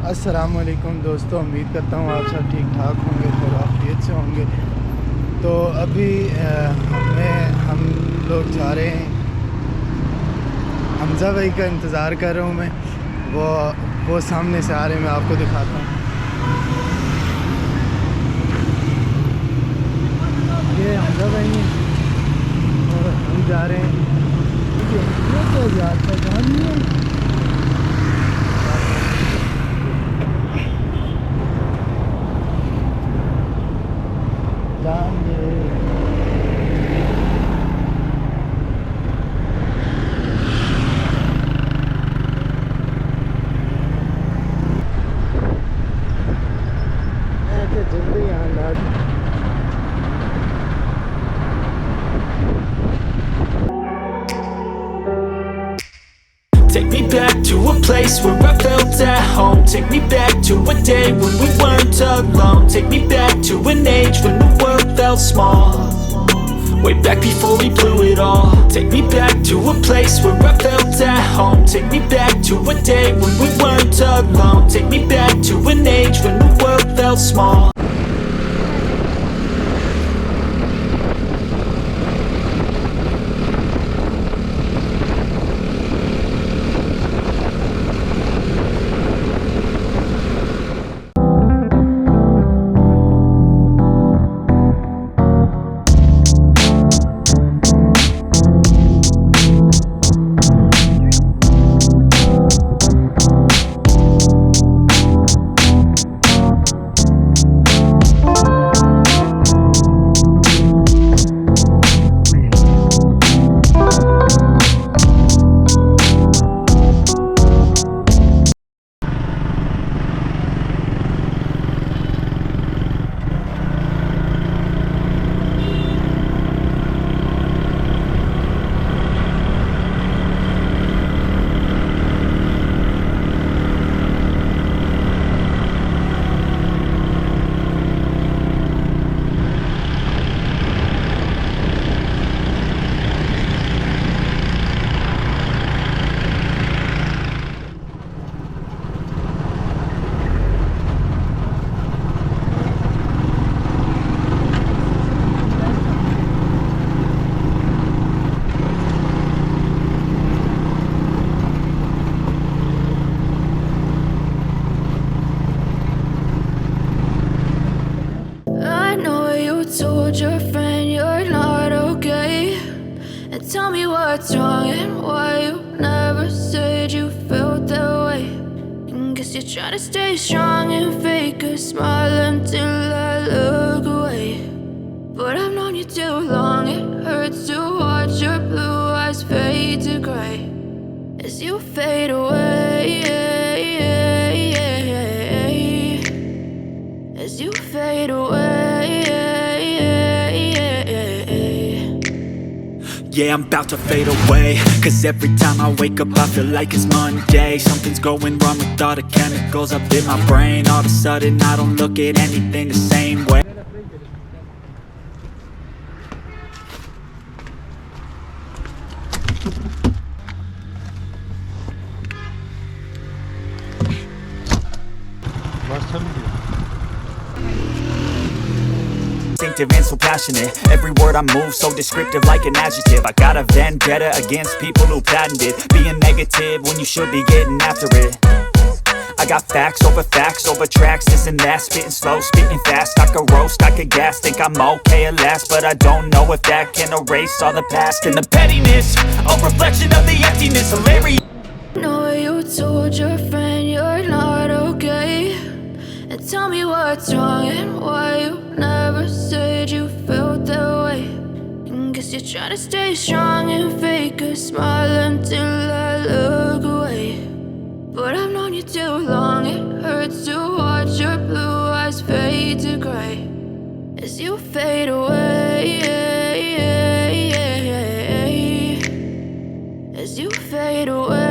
अस्सलाम वालेकुम दोस्तों, उम्मीद करता हूँ आप सब ठीक ठाक होंगे, खैरियत से होंगे। तो अभी हम लोग जा रहे हैं, हमज़ा भाई का इंतज़ार कर रहा हूँ मैं। वो सामने से आ रहे हैं, मैं आपको दिखाता हूँ। ये हमज़ा भाई हैं और हम जा रहे हैं। Take me back to a place where I felt at home. Take me back to a day when we weren't alone. Take me back to an age when the world felt small. Way back before we blew it all. Take me back to a place where I felt at home. Take me back to a day when we weren't alone. Take me back to an age when the world felt small. Told your friend you're not okay, and tell me what's wrong and why you never said you felt that way. And guess you're trying to stay strong and fake a smile until I look away. But I've known you too long, it hurts to watch your blue eyes fade to gray as you fade away, as you fade away. Yeah, I'm about to fade away, cause every time I wake up I feel like it's Monday. Something's going wrong with all the chemicals up in my brain. All of a sudden I don't look at anything the same way. Instinctive and so passionate. Every word I move so descriptive like an adjective. I got a vendetta against people who patented being negative when you should be getting after it. I got facts over tracks, this and that. Spitting slow, spitting fast. I could roast, I could gas. Think I'm okay at last, but I don't know if that can erase all the past. And the pettiness, a reflection of the emptiness. Hilarious. No, you told your friend you're not okay, and tell me what's wrong and why you never said you felt that way. And guess Guess you're trying to stay strong and fake a smile until I look away. But I've known you too long, it hurts to watch your blue eyes fade to grey as you fade away, as you fade away.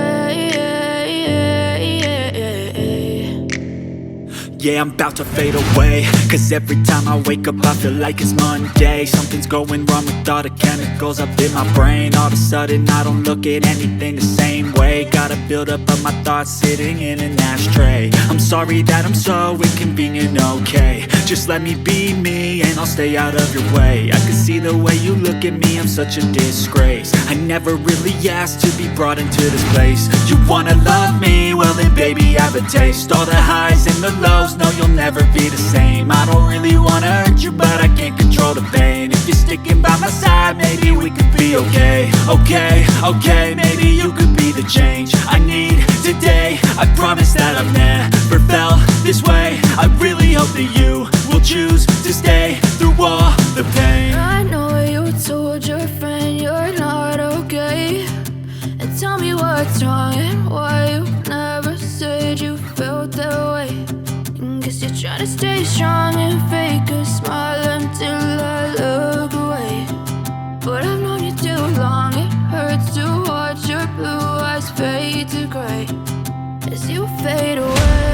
Yeah, I'm about to fade away, cause every time I wake up I feel like it's Monday. Something's going wrong with all the chemicals up in my brain. All of a sudden I don't look at anything the same way. Gotta build up of my thoughts sitting in an ashtray. I'm sorry that I'm so inconvenient, okay. Just let me be me and I'll stay out of your way. I can see the way you look at me, I'm such a disgrace. I never really asked to be brought into this place. You wanna love me? Well then baby I have a taste. All the highs and the lows, no you'll never be the same. I don't really wanna hurt you but I can't control the pain. If you're sticking by my side maybe we could be okay. Okay, maybe you could be the change I need today. I promise that I've never felt this way. I really hope that you will choose to stay through all the pain. I know you told your friend you're not okay, and tell me what's wrong and why you never said you felt that way. And guess you're trying to stay strong and fake a smile until I look away. But I've known you too long, it hurts to watch your blue eyes fade to grey as you fade away.